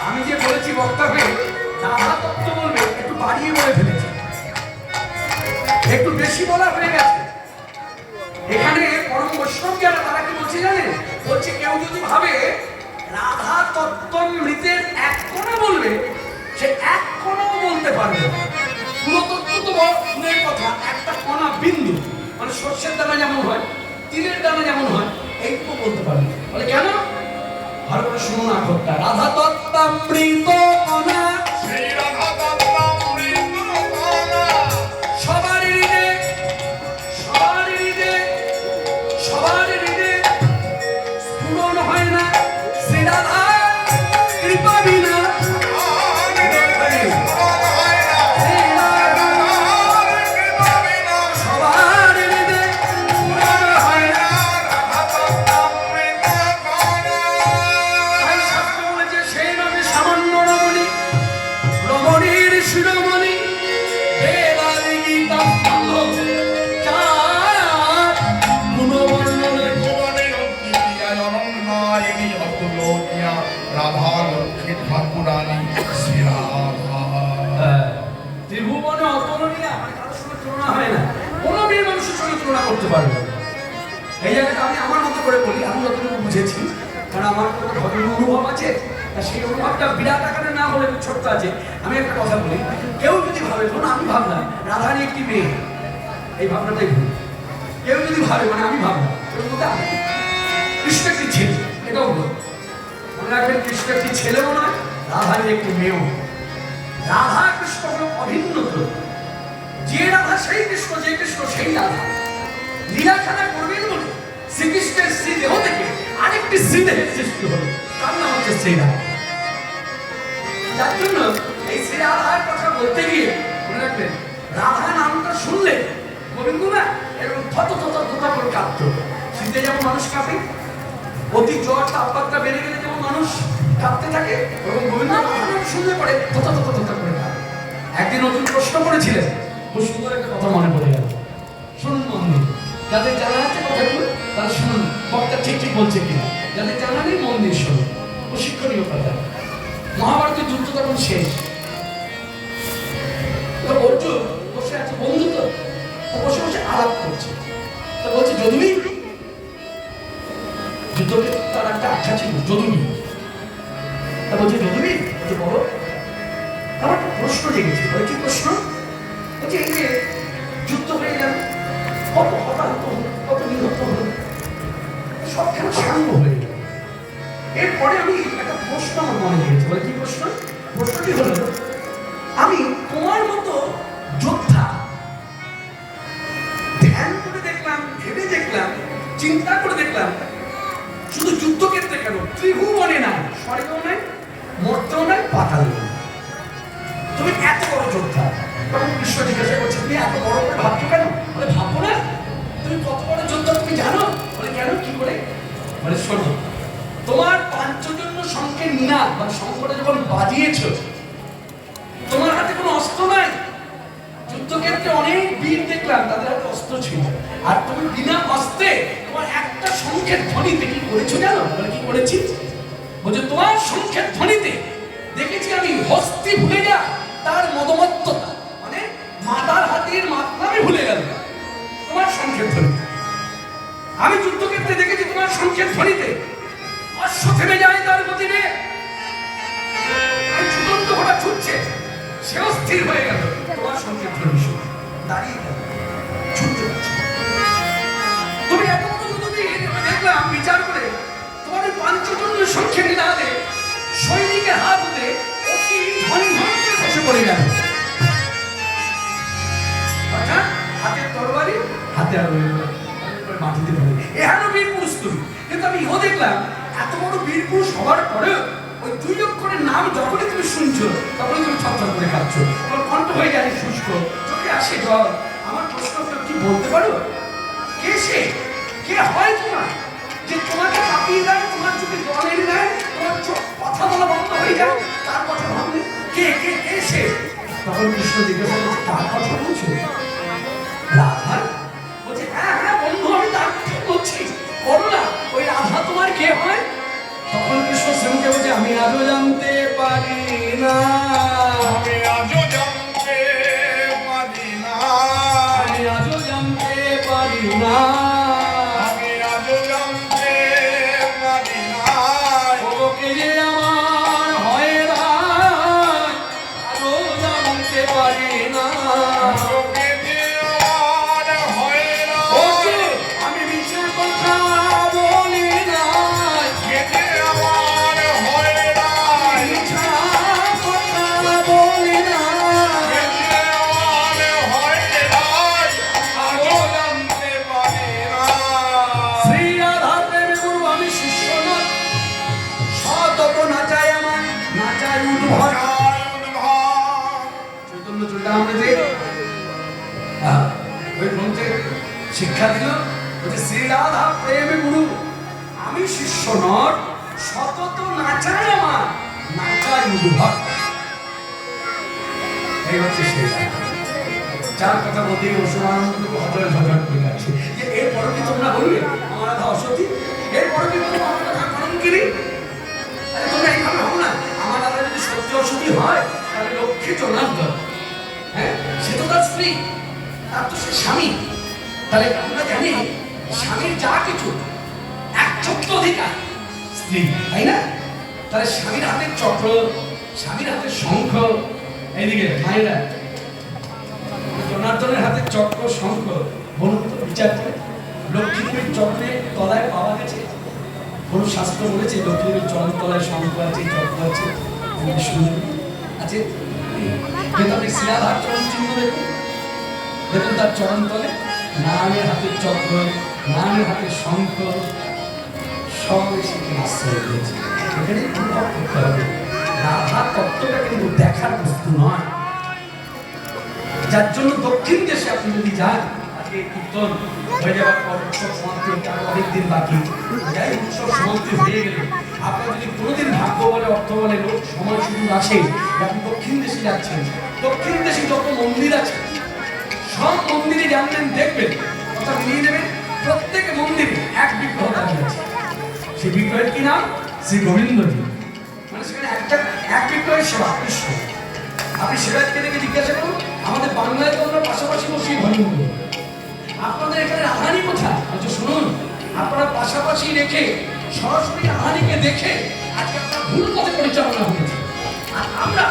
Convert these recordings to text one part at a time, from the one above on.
আমি যে বলেছি বক্তব্যে রাধা তত্ত্ব বলবে একটু বাড়িয়ে বলে ফেলেছি, একটু বেশি বলা হয়ে গেছে। এখানে পরম বৈষ্ণব যারা তারা কি বলছে জানেন? বলছে কেউ যদি ভাবে রাধা তত্ত্বমৃতের এক কোণা বলবে, সে এক কোণাও বলতে পারবে না। পুরো তত্ত্ব তো ফুলের কথা, একটা কণা বিন্দু, মানে সর্ষের দানা যেমন হয়, তিলের দানা যেমন হয়, এইটুকু বলতে পারবে। বলে কেন? ভালো করে শুনুন আখরটা, রাধা তত্ত্বামৃত কণা, সেই রাধা তত্ত্বামৃত কণা সবার হৃদয়ে, সবার হৃদয়ে, সবার হৃদয়ে স্ফুরণ হয় না শ্রী রাধা কৃপা বিনা। ত্রিভুবনে অতুলনীয়, আমার কারোর সঙ্গে তুলনা হয় না, কোনো মেয়ে মানুষের সঙ্গে তুলনা করতে পারবে না। এই জায়গাটা আমি আমার মতো করে বলি, আমি যতটুকু বুঝেছি, কারণ আমার তো ধর্মীয় অনুভব আছে, সেই অনুভবটা বিরাট আকারে না হলে ছোট্ট আছে। আমি একটা কথা বলি, কেউ যদি ভাবে, ধরুন আমি ভাবলাম রাধারী একটি মেয়ে, এই ভাবনাটাই ভুল। কেউ যদি ভাবে, মানে আমি ভাবলাম কৃষ্ণ একটি ছেলে, এটাও ভুল। মনে রাখবেন, কৃষ্ণ একটি ছেলেও নয়, রাধারী একটি মেয়েও। রাধা কৃষ্ণ হল অভিন্ন, যে রাধা সেই কৃষ্ণ, যে কৃষ্ণ সেই রাধা। লীলা খেলা করবেন বলে শ্রীকৃষ্ণের শ্রী দেহ থেকে আরেকটি শ্রী দেহের সৃষ্টি হল, তার নাম হচ্ছে শ্রী রাধা। যার জন্য এই শ্রী রাধার কথা বলতে গিয়ে মনে রাখবেন, রাধা নামটা শুনলে গোবিন্দ না এরকম থত থত থত করে কাঁপত। শীতে যেমন মানুষ কাঁপে, অতি জ্বর তাপমাত্রা বেড়ে গেলে যেমন মানুষ কাঁপতে থাকে, এবং গোবিন্দ নাম শুনলে পরে থত থত থত করে কাঁপে। একদিন নতুন প্রশ্ন করেছিলেন, খুব সুন্দর একটা কথা মনে পড়ে গেল, শুনুন মন দিয়ে। যাদের জানা আছে কথাগুলো তারা শুনুন, বক্তা ঠিক ঠিক বলছে কিনা। যাদের জানা নেই মন দিয়ে শুনুন, প্রশিক্ষণীয় কথা। মহাভারতের যুদ্ধ তখন শেষ, অর্জুন বসে আছে, বন্ধু তো বসে বসে আলাপ করছে। তা বলছে যদুবী, যুদ্ধকে তার একটা আখ্যা ছিল যদুবী। তা বলছে যদুবী, বলছে বলো। আমার একটা প্রশ্ন জেগেছে। বলে কি প্রশ্ন? বলছে এই যে যুদ্ধ হয়ে গেল, কত হতাহত হলো, কত নিহত হলো, সব কেন সাঙ্গ হয়ে গেল? এরপরে আমি একটা প্রশ্ন আমার মনে জেগেছে। বলে কি প্রশ্ন? প্রশ্নটি হলো, আমি তোমার মতো যোদ্ধা ধ্যান করে দেখলাম, ভেবে দেখলাম, চিন্তা করে দেখলাম, শুধু যুদ্ধক্ষেত্রে কেন, ত্রিভুবনে নাই, স্বর্গেও নাই, মর্তেও নাই, পাতালেও নাই, তুমি এত বড় যোদ্ধা। তখন কৃষ্ণ জিজ্ঞাসা করছে, তুমি এত বড় করে ভাবছো কেন? বলে ভাববো না, তুমি কত বড় যোদ্ধা তুমি জানো? বলে কেন, কি করে? বলে শোনো, তোমার পাঞ্চজন্য শঙ্খের নিনাদ মানে শঙ্খটা যখন বাজিয়েছ, তোমার হাতে কোনো অস্ত্র নাই। যুদ্ধক্ষেত্রে অনেক বীর দেখলাম, তাদের হাতে অস্ত্র ছিল, আর তুমি বিনা অস্ত্রে তোমার একটা শঙ্খের ধ্বনিতে কি করেছো জানো? বলে কি করেছি? বলছে তোমার শঙ্খের ধ্বনিতে দেখেছি আমি হস্তি ভুলে যা তার মদমত্ততা, মানে মাতার হাতের মাতলামি ভুলে গেল তোমার শঙ্খের ধ্বনিতে। আমি যুদ্ধক্ষেত্রে দেখেছি তোমার শঙ্খের ধ্বনিতে অশ্ব থেমে যায় তার গতিবে, ছুটন্ত ঘোড়া ছুটছে, সেও স্থির হয়ে গেল তোমার শঙ্খের ধ্বনি শুনে, দাঁড়িয়ে গেল, ছুটতে পারছে। তুমি এত বড় যুদ্ধবীর, দেখলাম বিচার করে তোমার ওই পাঞ্চজন্য শঙ্খের নিনাদে সৈনিকের হাত হতে অতি ধ্বনি ধ্বনি খসে পড়ে গেল। অর্থাৎ হাতের তরবারি হাতে আর মাটিতে পড়ে, এহেন বীর পুরুষ তুমি। কিন্তু আমি ইহো দেখলাম, এত বড় বীর পুরুষ হওয়ার পরেও ওই দুই অক্ষরের নাম যখনই তুমি শুনছো, তখনই তুমি ছটফট করে কাঁদছো, তোমার কণ্ঠ হয়ে যায় শুষ্ক, চোখে আসে জল। আমার প্রশ্ন, কি বলতে পারো কে সে? কে হয় তোমার যে তোমাকে কাঁপিয়ে দেয়, তোমার চোখে জল এনে দেয়, তোমার চোখ কথা বলা বন্ধ হয়ে যায়, তার কথা ভাবলে কে কে কে সে? তখন কৃষ্ণ জিজ্ঞাসা করছে, কার কথা বলছো? রাধা। বলছে হ্যাঁ হ্যাঁ বন্ধু, আমি তার কথা বলছি, বলো না। আমি আজও জানতে পারি না, আমি আজও জানতে পারি না, আমি আজও জানতে পারি না, আমি আজও জানতে পারি না, ওকে যে আমার হয় রাত, আজও জানতে পারি না। ওকে যে আমার হয় না, ওকে আমি মিছে কথা বলি না, ওকে যে আমার হয় না, মিছা কথা বলি না, ওকে যে আমার হয় না, আজও জানতে পারি না। শ্রী রাধা প্রেমে গুরু আমি শিষ্য নয়, সতত নাচাই আমার নাচাই উদ্ভট। চৈতন্য চৈতামৃতে ওই গ্রন্থে শিক্ষা দিল, বলছে শ্রী রাধা প্রেমে গুরু আমি শিষ্য নয়, সতত নাচাই আমার নাচাই উদ্ভট। এই হচ্ছে সেই রাধা, যার কথা বলতে অসমানন্দ হজর ঝগড় করে যাচ্ছে যে এরপরও কি তোমরা বলবে আমার রাধা অসতী, এরপরও কি বলবো আমার রাধা কলঙ্কিনী? আরে তোমরা এইভাবে হবো না, আমার রাধা যদি সত্যি অসতী হয় তাহলে লক্ষ্মী জনার্দন, হ্যাঁ সে তো তার স্ত্রী, তার তো সে স্বামী, তাহলে আমরা জানি স্বামীর যা কিছু এক ছোট্ট অধিকার স্ত্রী, তাই না? তাহলে স্বামীর হাতের চক্র, স্বামীর হাতের শঙ্খ, এইদিকে মায়েরা জনার্দনের হাতে চক্র শঙ্খ, বলুন তো বিচার করে লক্ষ্মীদেবীর চক্রের তলায় পাওয়া গেছে কোন শাস্ত্র বলেছে লক্ষ্মীদেবীর চরণ তলায় শঙ্খ আছে, চক্র আছে, আছে? কিন্তু আপনি শিলাধার চরণ চিহ্ন দেখুন, দেখুন তার চরণ তলে নারায়ণের হাতের চক্র, নারায়ণের হাতের শঙ্খ, সব সেখানে আশ্রয় দিয়েছে। এখানে অনুভব করতে হবে রাধা তত্ত্বটা কিন্তু দেখার বস্তু নয়, যার জন্য দক্ষিণ দেশে আপনি যদি যান, আজকে কীর্তন হয়ে যাওয়ার পর উৎসব সমাপ্তি অনেকদিন বাকি, যাই উৎসব সমাপ্তি হয়ে গেলে আপনার যদি কোনোদিন ভাগ্য বলে অর্থ বলে সময় সুযোগ আসে আপনি দক্ষিণ দেশে যাচ্ছেন, দক্ষিণ দেশে যত মন্দির আছে সব মন্দিরে জানবেন দেখবেন কথা মিলিয়ে নেবেন, প্রত্যেক মন্দিরে এক বিগ্রহ দাঁড়িয়ে আছে। সেই বিগ্রহের কি নাম? শ্রী গোবিন্দজি। মানে সেখানে একটা এক বিগ্রহের সেবা কৃষ্ণ। আপনি সেবায়তকে দেখে জিজ্ঞাসা করুন, আমাদের বাংলায় তো আমরা পাশাপাশি বসে ভজন করি, আপনাদের এখানে রাধারানী কোথায়? আচ্ছা শুনুন, আপনারা পাশাপাশি রেখে সরাসরি রাধারানীকে দেখে আজকে আপনারা ভুল পথে পরিচালনা হয়েছে। আর আমরা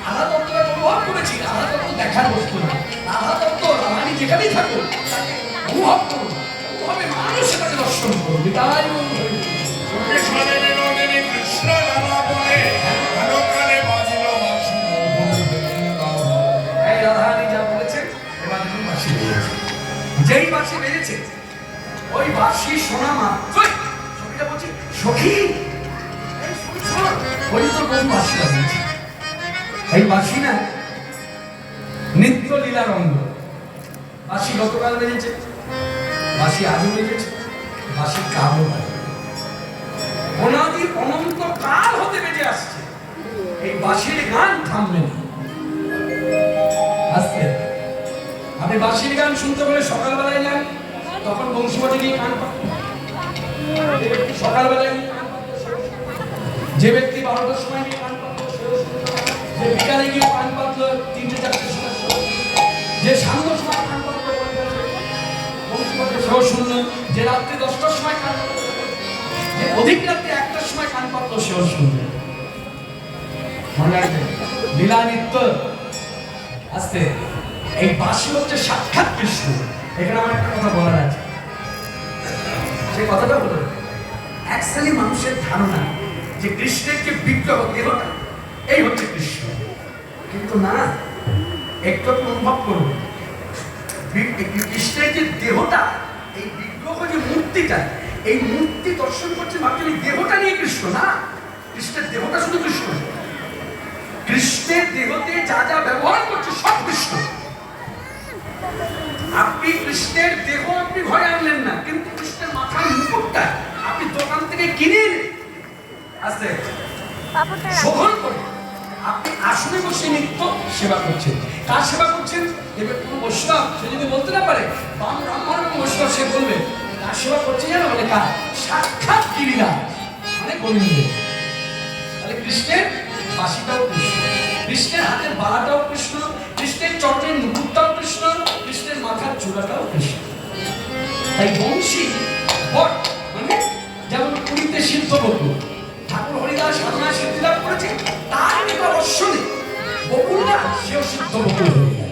রাধা তত্ত্বটা অনুভব করেছি, রাধা তত্ত্ব দেখার বস্তু না, রাধা তত্ত্ব রাধারানী যেখানেই থাকুন তাকে অনুভব করুন, অনুভবে মানুষের কাছে দর্শন করুন। এটাই কৃষ্ণের বিনোদিনী কৃষ্ণ নানা বলে আলোকালে বাজিল বাঁশি। এই রাধারানী যা বলেছেন এবার দেখুন বাঁশি বেজেছে, যেই বাঁশি বেজেছে ওই বাঁশি শোনা মাত্রই সখীটা বলছি, সখী এই শুনছো? ওই তো কোন বাঁশি বাজিয়েছে, এই বাঁশি না নিত্য লীলা রঙ্গ। বাঁশি গতকাল বেজেছে, বাঁশি আজও বেজেছে, বাঁশি কালও বাজে, অনাদি অনন্ত কাল হতে বেজে আসছে। এই বাঁশির গান থামবে না। আস্তে আপনি বাঁশির গান শুনতে বলে সকালবেলায় যান, তখন বংশীবাদী গিয়ে গান পাবেন। সকালবেলায় গিয়ে গান পাবেন, যে ব্যক্তি 12টার সময় গিয়ে গান পাবেন, যে বিকালে গিয়ে গান পাতলো 3-4টের সময়, যে সান্ধ্যর সময় গান পাতলো বংশীবাদী সেও শুনলো, যে রাত্রি 10টার সময় গান পাতলো, যে অধিক রাত্রি 1টার সময় গান পাতলো সেও শুনলো। মনে রাখবেন লীলা নিত্য। আস্তে এই বাঁশি হচ্ছে সাক্ষাৎ কৃষ্ণ। এখানে আমার একটা কথা বলার আছে, সেই কথাটা হলো অ্যাকচুয়ালি মানুষের ধারণা যে কৃষ্ণের যে বিগ্রহ দেহটা এই হচ্ছে কৃষ্ণ, কিন্তু না, একটু অনুভব করুন কৃষ্ণের যে দেহটা, এই বিগ্রহ যে মূর্তিটা, এই মূর্তি দর্শন করছে মাত্র এই দেহটা নিয়ে কৃষ্ণ না, কৃষ্ণের দেহটা শুধু কৃষ্ণ, কৃষ্ণের দেহতে যা যা ব্যবহার করছে সব কৃষ্ণ। আপনি কৃষ্ণের দেহ আপনি ঘরে আনলেন না, কিন্তু কৃষ্ণের মাথার মুকুটটা আপনি দোকান থেকে কিনে আসতে শোভন করে আপনি আসনে বসে নিত্য সেবা করছেন। কার সেবা করছেন? এবার কোনো বৈষ্ণব সে যদি বলতে না পারে, বাম ব্রাহ্মণ এবং বৈষ্ণব সে বলবে কার সেবা করছে জানো? বলে কার? সাক্ষাৎ গিরিরাজ মানে গোবিন্দ। তাহলে কৃষ্ণের বাঁশিটাও কৃষ্ণ, কৃষ্ণের হাতের বালাটাও কৃষ্ণ, কৃষ্ণের চটের মুকুটটাও কৃষ্ণ, কৃষ্ণের মাথার চূড়াটাও কৃষ্ণ। তাই বংশী বট মানে যেমন পুরীতে সিদ্ধ বকুল, ঠাকুর হরিদাস সাধনায় সিদ্ধি লাভ করেছে, তার কৃপা বর্ষণে বকুল না সেও সিদ্ধ বকুল হয়ে গেল।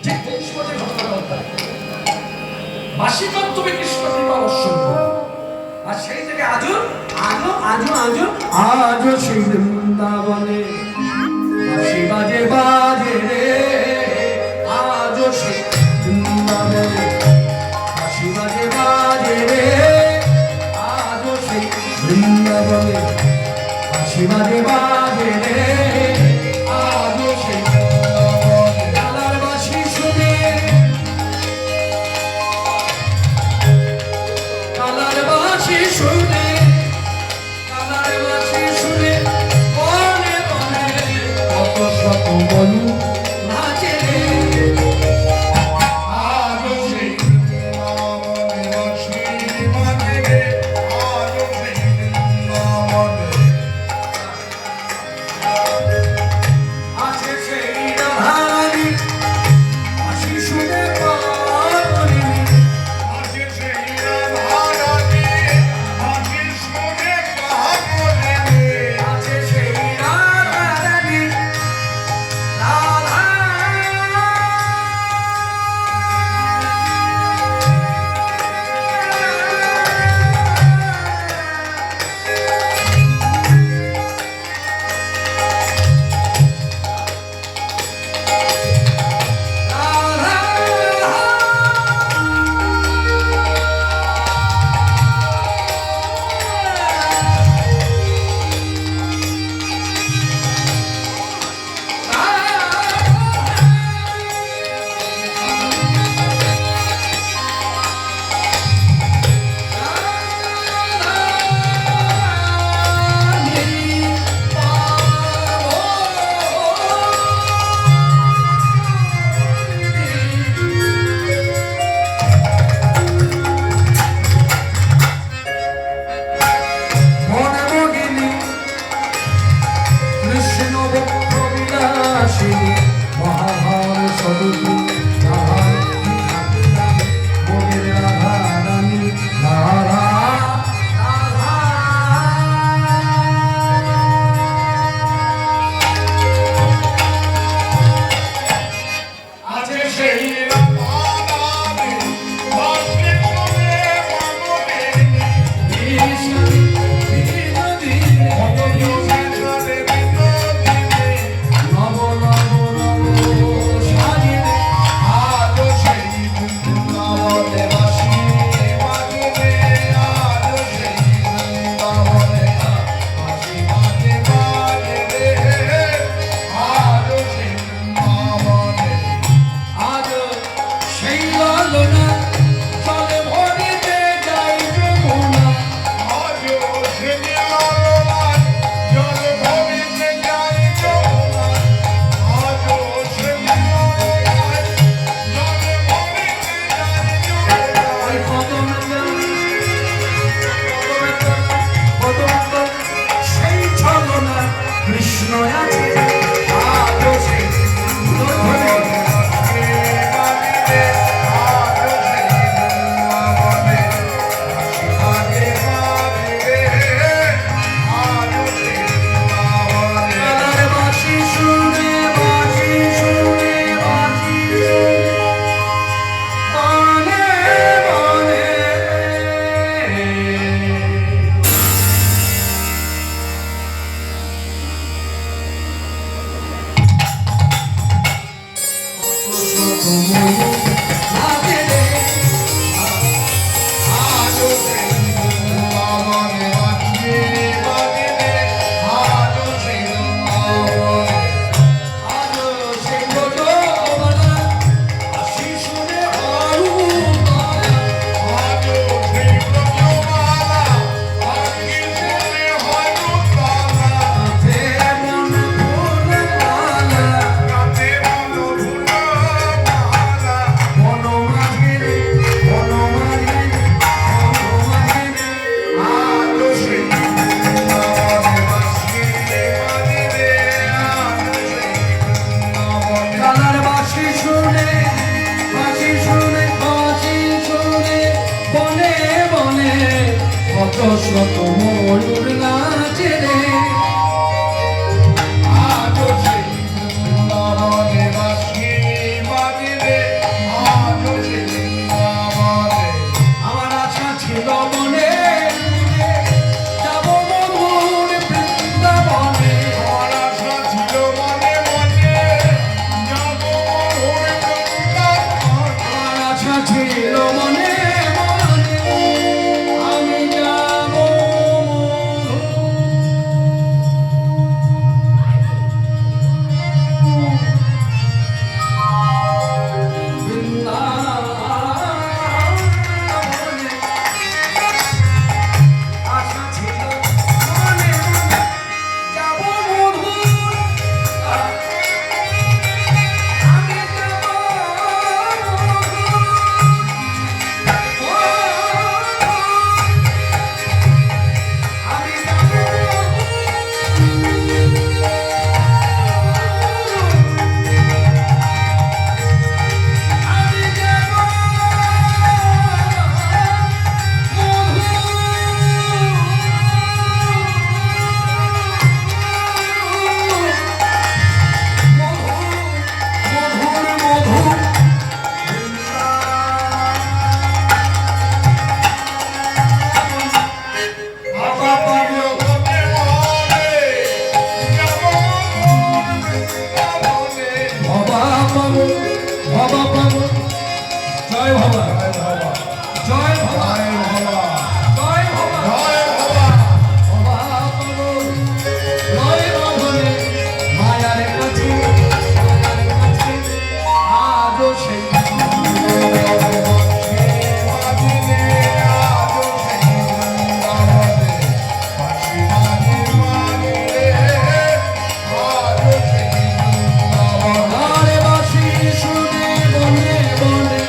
ঠিক বংশী বটের ঘটনা বাঁশি মাধ্যমে কৃষ্ণ কৃপা বর্ষণ করে। আর সেই থেকে আজও আজও আজও আজও আজও সেই বৃন্দাবনে বাঁশি বাজে বাজে রে, আজও সেই বৃন্দাবনে বাঁশি বাজে বাজে রে, আজও সেই বৃন্দাবনে বাঁশি বাজে বাজে রে, আজও সেই কালার বাঁশি শুনে, কালার বাঁশি শুনে, কালার বাঁশি শুনে বনে বনে কত শত বনু নাচে রে। আজও সেই বৃন্দাবনে বাঁশি বাজে রে, আজও সেই বৃন্দাবনে আছে সেই রাধারানী বাঁশি শুনে পাগলিনী, আছে সেই রাধারানী বাঁশি শুনে পাগল রে। আছে সেই রাধারানী কত শত ময়ূর নাচে রে আজও সেই বৃন্দাবনে বাঁশি বাজে রে, আজও সেই বৃন্দাবনে। আমার আশা ছিল মনে যাব মধুর বৃন্দাবনে আমার আশা ছিল মনে মনে, যাব মধুর বৃন্দাবন। আমার আশা ছিল মনে মনে আমি যাব বৃন্দাবনে আশা ছিল মনে মনে যাব মধুর আমি যাব আমি জগতে মনে, যাব মধুর বৃন্দাবনে। ভবা পাবো জয় ভবা জয় জয় বাবা, ভবা জয় বাবা, জয় ভবা জয় বাবা। ভবা পাবো জয় বাবনে মায়ার কাছে আজও সেই আরে বাঁশি শুনে বনে বনে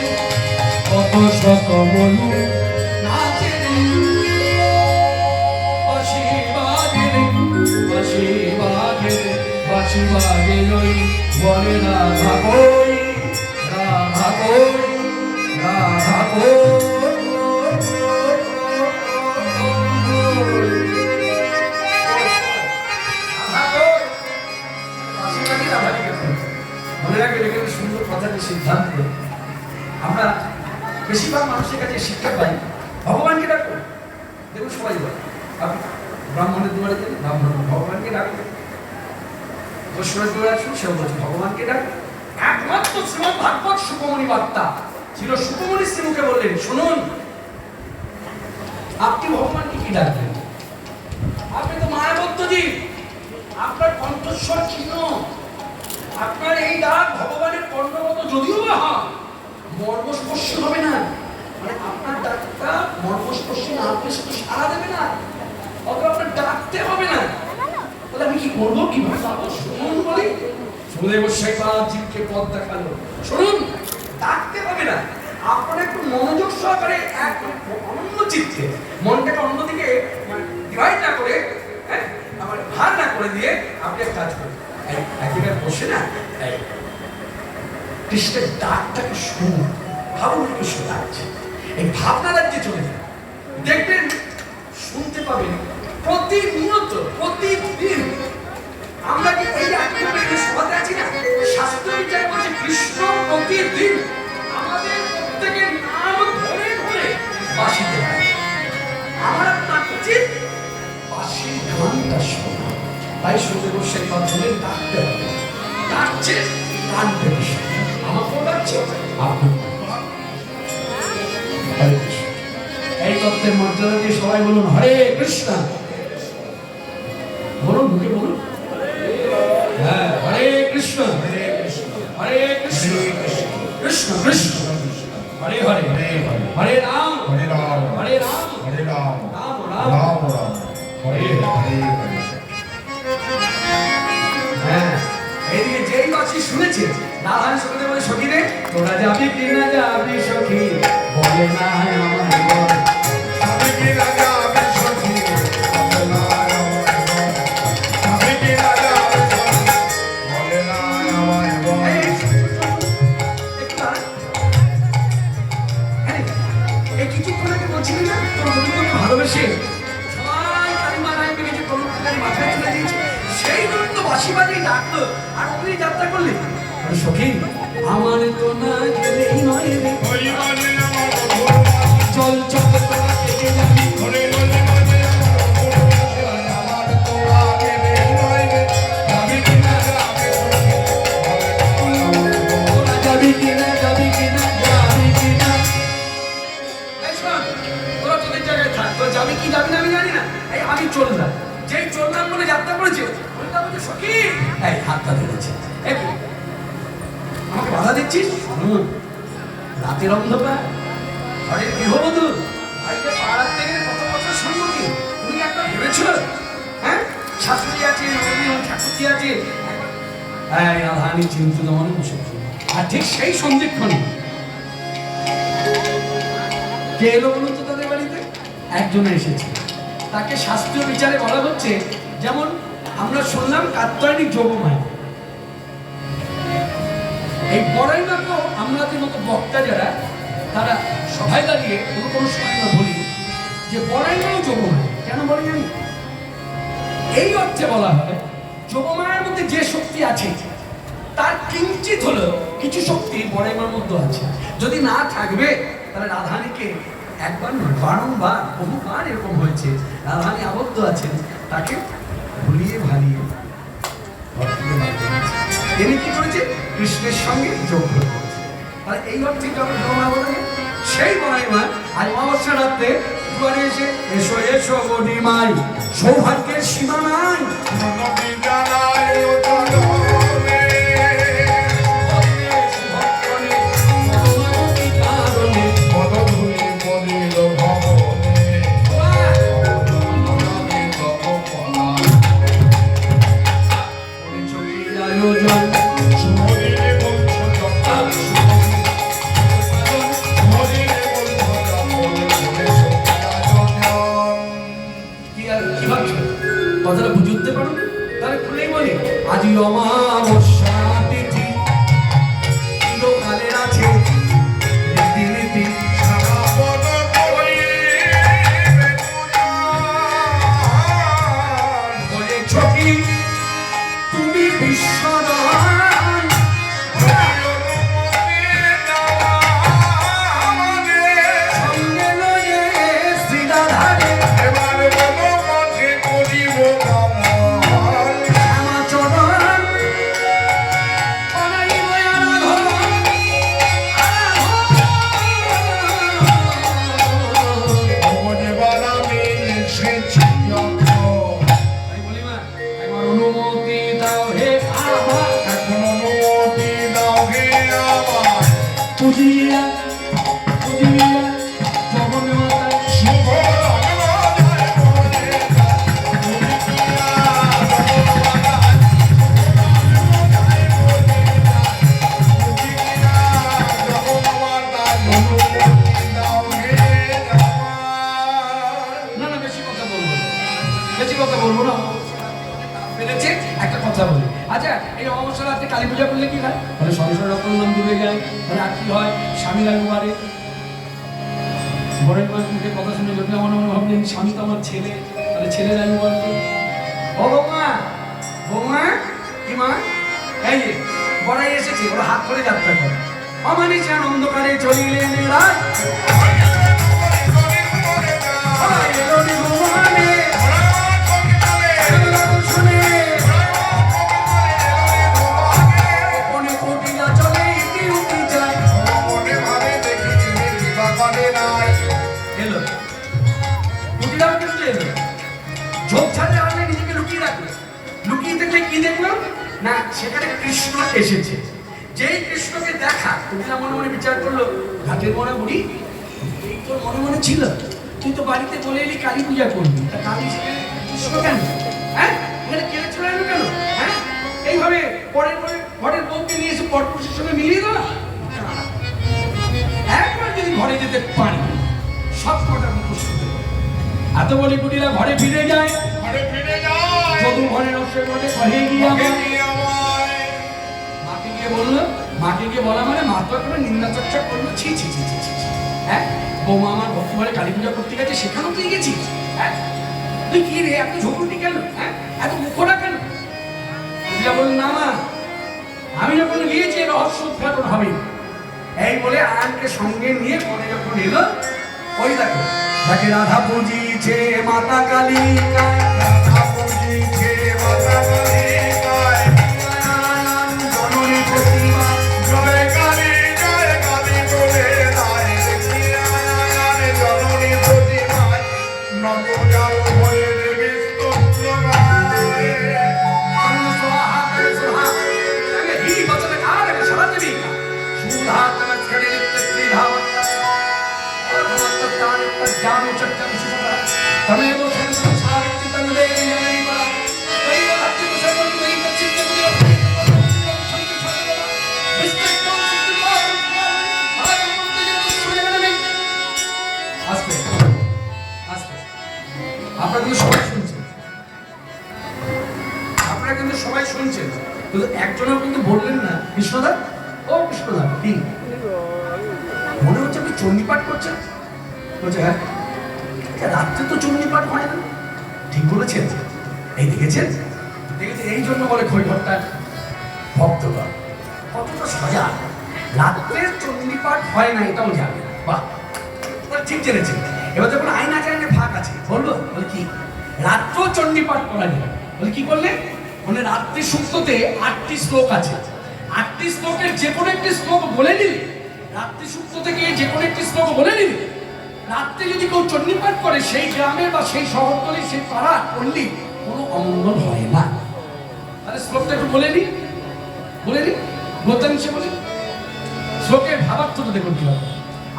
কত শত মনু নাচে রে বাঁশি বাজে রে বাঁশি বাজে রে বাঁশি বাজে ওই বলে রাধা কই রাধা কই রাধা মনে রাখবেন এখানে সুন্দর কথাটি সিদ্ধান্ত আমরা বেশিরভাগ মানুষের কাছে শিক্ষা পাই ভগবানকে ডাকো দেখুন সবাই বলে আপনি ব্রাহ্মণের দুয়ারে গেলে ব্রাহ্মণ ভগবানকে ডাকবে বৈষ্ণবের দুয়ারে আসুন সেও বলছে ভগবানকে ডাকবে একমাত্র শ্রীমদ ভাগবত সুকমণি বার্তা ছিল সুকমণি শ্রীমুখে বললেন শুনুন আপনি ভগবানকে কি ডাকবেন আপনি তো মায়াবদ্ধ জীব আপনার কণ্ঠস্বর চিহ্ন আপনার এই ডাক ভগবানের কর্ণগত যদিও বা হয় মর্মস্পর্শী হবে না মানে আপনার ডাকটা মর্মস্পর্শী না আপনি সেটা সাড়া দেবে না অত আপনার ডাকতে হবে না তাহলে আমি কি করবো কিভাবে যাবো শুনুন বলি সুদেব শেখা জীবকে পথ দেখালো শুনুন ডাকতে হবে না আপনার একটু মনোযোগ সহকারে এক অনন্য চিত্তে মনটাকে অন্যদিকে ডিভাইড না করে হ্যাঁ আমার ভার না করে দিয়ে আপনি এক কাজ করুন এক জায়গায় বসে না কৃষ্ণের ডাকটাকে শুনুন ভাবুন কৃষ্ণ ডাকছে এই ভাবনা রাজ্যে চলে যান দেখবেন শুনতে পাবেন প্রতিনিয়ত প্রতিদিন আমরা কি এই আত্মীয় সভাতে আছি না শাস্ত্র বিচার করছে কৃষ্ণ প্রতিদিন আমাদের প্রত্যেকের নাম ধরে ধরে বাঁশিতে থাকে আমার আপনার উচিত বাঁশির গানটা শোনা তাই শুনতে বসে মাধ্যমে ডাকতে হবে ডাকছে গান থেকে আমাকেও ডাকছে আপনি হরে কৃষ্ণ এই তত্ত্বের মর্যাদা দিয়ে সবাই বলুন হরে কৃষ্ণ বলুন মুখে বলুন হ্যাঁ হরে কৃষ্ণ হরে কৃষ্ণ কৃষ্ণ কৃষ্ণ হরে হরে হরে রাম হরে রাম, হরে রাম হরে রাম, রাম রাম রাম রাম, হরে হরে হরে। হ্যাঁ এইদিকে যেই বাঁশি শুনেছে নারায়ণ শুনতে বলে সখী রে তোরা যাবি কি না যাবি সখী বলে না আমার বল আমি কি রাজা আমি সখী, বলে না আমায় বল। আমি কি রাজা আমি সখী, বলে না আমায় বল। এই, একটু দাঁড়ান। হ্যাঁ, এই কিছুক্ষণ আগে বলছিলি না তোর বন্ধুকে ভালোবেসে বসে সবাই কালিমা নাই পেয়েছে, কলমকারী মাথায় তুলে দিয়েছে, সেই জন্য বাঁশি বাজিয়ে ডাকলো আর ওই যাত্রা করলে সখী আমার তো না গেলেই নয় রে, ওই মানে আমার বন্ধুর চল চল তোরা কেটে যাবি, ঘরে গলে মানে আমার তো আগে নয় রে, যাবি কিনা যাবে তোরা যাবি কিনা যাবি কিনা যাবি কিনা। এই শোন, তোরা তোদের জায়গায় থাক, তোরা যাবি কি যাবি না আমি জানি না, এই আমি চললাম, যেই চললাম বলে যাত্রা করেছে বললাম যে সখী এই হাতটা ধরেছে, এই আমাকে বাধা দিচ্ছিস? রাতের অন্ধকার, ঘরের গৃহবধূ, বাড়িতে পাড়ার থেকে কত বছর সঙ্গ কি তুমি কি একবার ভেবেছ? হ্যাঁ, শাশুড়ি আছে, নবমী ঠাকুরজি আছে, হ্যাঁ রাধানি চিন্তিত মনে বসে, আর ঠিক সেই সন্ধিক্ষণে কে এলো বলুন তো তাদের বাড়িতে? একজন এসেছে, তাকে শাস্ত্রীয় বিচারে বলা হচ্ছে, যেমন আমরা শুনলাম কাত্যায়নী যোগমায়া, এই বড়াই মাত্র আমাদের মতো বক্তা যারা তারা সবাই দাঁড়িয়ে কোনো কোনো সময় আমরা বলি যে বড়াই মাও যোগমায়া। কেন বলি জানি? এই অর্থে বলা হয় যোগমায়ার মধ্যে যে শক্তি আছে তার কিঞ্চিত হলেও কিছু শক্তি বড়াই মার মধ্যে আছে। যদি না থাকবে তাহলে রাধানীকে একবার নয় বারংবার বহুবার এরকম হয়েছে, রাধানী আবদ্ধ আছেন, তাকে ভুলিয়ে ভালিয়ে ঘর থেকে বার করেছে। তিনি কি করেছে? কৃষ্ণের সঙ্গে যোগ করেছে। আর এই অর্থে যখন যোগমা বলে সেই বড়াই মা আজ অমাবস্যা রাত্রে দুয়ারে এসে এসো এসো গডি মাই, সৌভাগ্যের সীমা নাই, নদী জানায় ও চলনে কত ধুলি পদিল ভবনে আমি তব পলা আয়োজন শুভদিনে বলছো যখন শুভদিনে বলছো যখন বলে সখিয়াজন কি আর কি ভাবছো? কথাটা বুঝতে পারো? তাহলে খুলেই বলি, আজই অমাবস্যা তিথি, চিরকালের আছে রীতিনীতি, সারা পদ করিবে পূজন বলেছ কি তুমি বিশ্বদান, সঙ্গে লয়ে শ্রীরাধারে শ্যামাচরণ অনাইব আমি বলি মা, একবার অনুমতি দাও হে আমার, পুজিয়া পুজিয়া জগন মাতা না না বেশি কথা বলবো না, বেশি কথা বলবো না, পেরেছে একটা কথা বলি। আচ্ছা এই অমাবস্যা রাতে কালী পূজা করলে কি হয়? মানে সংসার রকম নাম ডুবে যায়, মানে আর কি হয়? স্বামী রাজকুমারে বরের বয়স মুখে কথা শুনে যদি মনে মনে ভাবলেন স্বামী তো আমার ছেলে, তাহলে ছেলে রাজকুমার। ও বৌমা, বৌমা কি মা? এই যে বড়াই এসেছে, ওরা হাত ধরে যাত্রা করে, অমানিস অন্ধকারে চলিলেন রাত, এলো নি ভুবনে, শুনে মনে কুটিলা চলে ইতি উতি যায়, এলো কুটিলা কিন্তু এলো, ঝোপ ছাড়ে আনলে নিজেকে লুকিয়ে রাখলো, লুকিয়ে দেখলে কি দেখলো না সেখানে কৃষ্ণ এসেছে। যেই কৃষ্ণকে দেখা কুটিলা মনে মনে বিচার করলো, ঘাটের মনে বুড়ি এই তোর মনে মনে ছিল, তুই তো বাড়িতে বলে এলি কালী পূজা করবি, তা কালী সেখানে কৃষ্ণ কেন? হ্যাঁ এখানে কেড়ে চলে এলো কেন? হ্যাঁ এইভাবে পরের পরে ঘরের বউকে নিয়ে এসে পরপুরুষের সঙ্গে মিলিয়ে দাও না। একবার যদি ঘরে যেতে পারি সব কটা মুখোশ করতে পারি। এত বলি কুটিলা ঘরে ফিরে যায়, যদু ঘরে রসে ঘরে ঘরে গিয়ে মাকে গিয়ে বললো, মাকে গিয়ে বলা মানে মা তো একটা নিন্দা চর্চা করলো, ছি ছি ছি ছি ছি, হ্যাঁ বৌমা আমার ভক্তি ঘরে কালী পূজা করতে গেছে, সেখানেও তুই গেছিস? হ্যাঁ? তুই কি রে এত ঝগড়ুটি কেন, হ্যাঁ এত মুখোটা কেন? পূজা বললেন না মা, আমি যখন গিয়েছি রহস্য উদ্ঘাটন হবে। এই বলে আয়নকে সঙ্গে নিয়ে মনে যখন এলো, ওই দেখো তাকে রাধা পুজিছে মাতা কালী, রাধা পুজিছে মাতা কালী গায়, জননী প্রতিমা জয় কালী বলে দায়, দেখি আয়ান জননী প্রতিমায় নত যাও হয়ে দেবী স্তোত্র গায়। स्वाहा कर स्वाहा तंग ही वचन कार शरद भी सुधा तमस करे नित्य धावत और मत तान तक जानो चक्र विशेषता तमे वो संत सावित्री तन देवी जननी परा कई अच्छी तो सर्व कई अच्छी तो मुझे संत सर्व विस्तृत तो सिद्ध मार आज मुक्त जन सुने में आस्ते आस्ते আপনারা কিন্তু সবাই শুনছেন, আপনারা কিন্তু সবাই শুনছেন, কিন্তু একজনও কিন্তু বললেন না কৃষ্ণদা, ও কৃষ্ণদা কি মনে হচ্ছে আপনি চণ্ডীপাঠ করছেন? বলছে হ্যাঁ। রাত্রে তো চণ্ডীপাঠ হয় না। ঠিক বলেছেন, এই দেখেছেন দেখেছেন, এই জন্য বলে খৈঘরটা ভক্তগণ কতটা সজাগ। রাত্রে চণ্ডীপাঠ হয় না এটাও জানে, বাহ ঠিক জেনেছেন। এবার যখন আয়না চাইনে ফাঁক আছে বলবো, বলে কি রাত্র চণ্ডীপাঠ করা যায়? বলে কি করলে? মানে রাত্রি সুক্ততে 8টি শ্লোক আছে, 8টি শ্লোকের যে কোনো একটি শ্লোক বলে নিলে, রাত্রি সুক্ত থেকে যে কোনো একটি শ্লোক বলে নিলে, রাত্রে যদি কেউ চণ্ডীপাঠ করে সেই গ্রামে বা সেই শহরতলি সেই পাড়া পল্লী কোনো অমঙ্গল হয় না। তাহলে শ্লোকটা একটু বলে নি, বলতেন সে বলে শ্লোকের ভাবার্থটা দেখুন কি হবে।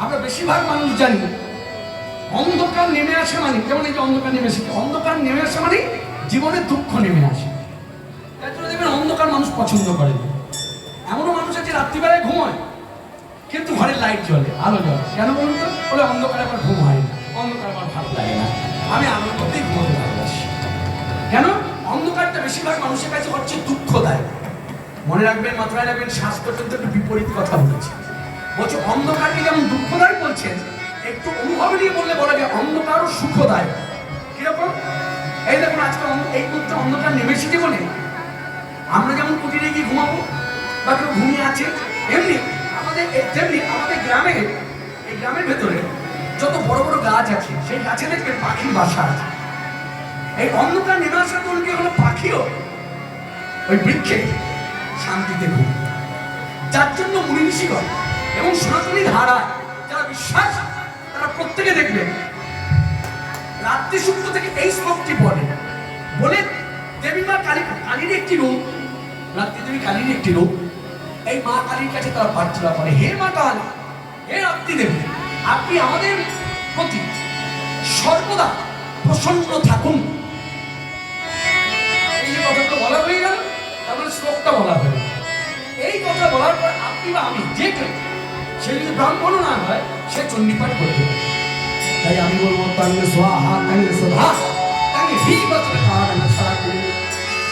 আমরা বেশিরভাগ মানুষ জানি অন্ধকার নেমে আসে মানে, যেমন এই যে অন্ধকার নেমে আসে, অন্ধকার নেমে আসে মানে জীবনে দুঃখ নেমে আসে। তাই জন্য দেখবেন অন্ধকার মানুষ পছন্দ করে। এমনও মানুষ আছে রাত্রিবেলায় ঘুমায় কিন্তু ঘরের লাইট জ্বলে, আলো জ্বলে। কেন বলুন তো? বলে অন্ধকারে আমার ঘুম হয় না, অন্ধকার আমার ভালো লাগে না, আমি আলোর মধ্যেই ঘুমাতে ভালোবাসি। কেন? অন্ধকারটা বেশিরভাগ মানুষের কাছে হচ্ছে দুঃখদায়ক। মনে রাখবেন, মাথায় রাখবেন, শাস্ত্র কিন্তু একটু বিপরীত কথা বলেছে। বলছে অন্ধকারকে যেমন দুঃখদায়ক বলছেন, একটু অনুভব নিয়ে বললে বলা যায় অন্ধকারও সুখদায়ক। কিরকম? এই দেখুন আজকে এই মুহূর্তে অন্ধকার নেমেছে জীবনে, আমরা যেমন কুটিরে গিয়ে ঘুমাবো বা কেউ ঘুমিয়ে আছে, এমনি আমাদের গ্রামে, এই গ্রামের ভেতরে যত বড় বড় গাছ আছে সেই গাছে দেখবেন পাখির বাসা আছে। এই অন্ধকার নেমে আসার জন্য কি হলো, পাখিও ওই বৃক্ষে শান্তিতে ঘুম। যার জন্য মুনি ঋষিগণ এবং সনাতনী ধারা যারা বিশ্বাস, তারা প্রত্যেকে দেখবেন রাত্রি সুক্ত থেকে এই শ্লোকটি বলে দেবী মা কালীর একটি রূপ, রাত্রি দেবী কালীর একটি রূপ, এই মা কালীর কাছে তারা প্রার্থনা করে, হে মা কালী, হে রাত্রি দেবী, আপনি আমাদের প্রতি সর্বদা প্রসন্ন থাকুন। এই যে কথাগুলো বলা হয়ে গেল, তারপরে শ্লোকটা বলা হয়ে গেল। এই কথা বলার পর আপনি বা আমি যে কেউ, সে যদি ব্রাহ্মণ না হয়, সে চণ্ডীপাঠ করতে হবে। তাই আমি বলবো তঙ্গে স্বাহা তঙ্গে সুধা তঙ্গে হি বচন কারণ সারাকুলি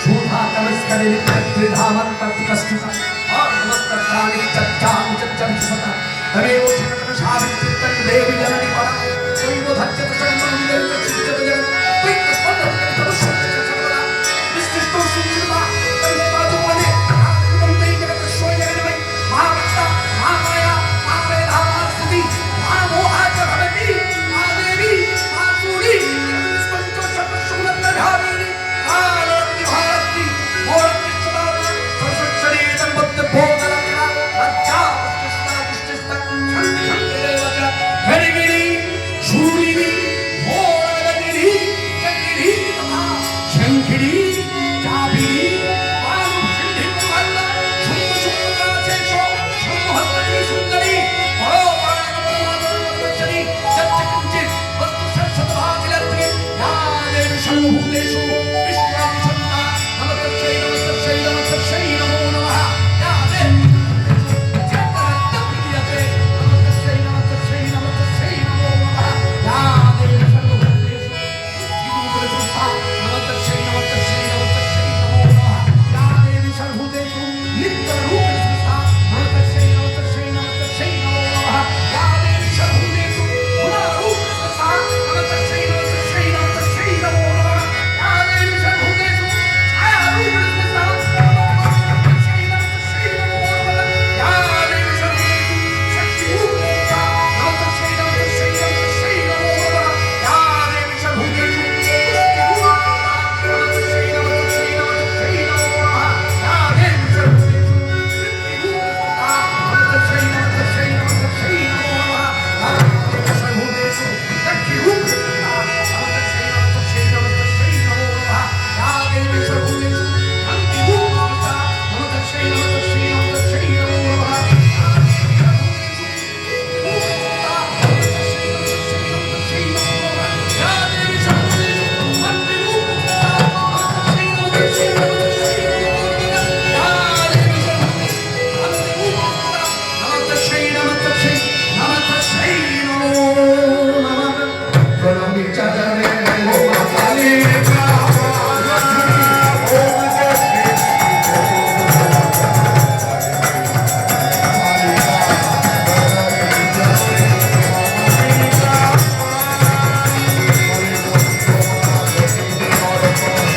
সুধা তমস্করে ত্রিধামত প্রতিকষ্ঠিতা और मत कालिक चच्चाम चच्चम सता तमेव क्षणकम सावित्री तन देवी जननी परा कोई वो धच्च तसंगम देव चित्त जन कोई स्पंद तब सत्य सर्वदा विशिष्टो सुंदरता तम पादु बने तुम देई जगत सोय जगत में महावक्ता महामाया महावेदा महास्तुति महामोहा जगती महादेवी महासूरी स्पंचो सर्व सुगंध धारिणी आरती भारती मोरती सदा सरस्वती तंबद्ध भोगलकरा लज्जा पुष्टिस्ता शंकरेवचा हरिगिरी शूरिनी भोगलगिरी चक्री तथा शंखिरी चाबिरी वालु सिंधि मल्ल शुंभ शुंभका शेषो शंभहत्तरी सुंदरी परोपाणक परमात्मनि सच्चकिंचित वस्तु सत्सतभागिलत्रि या देवी शंभुदेशो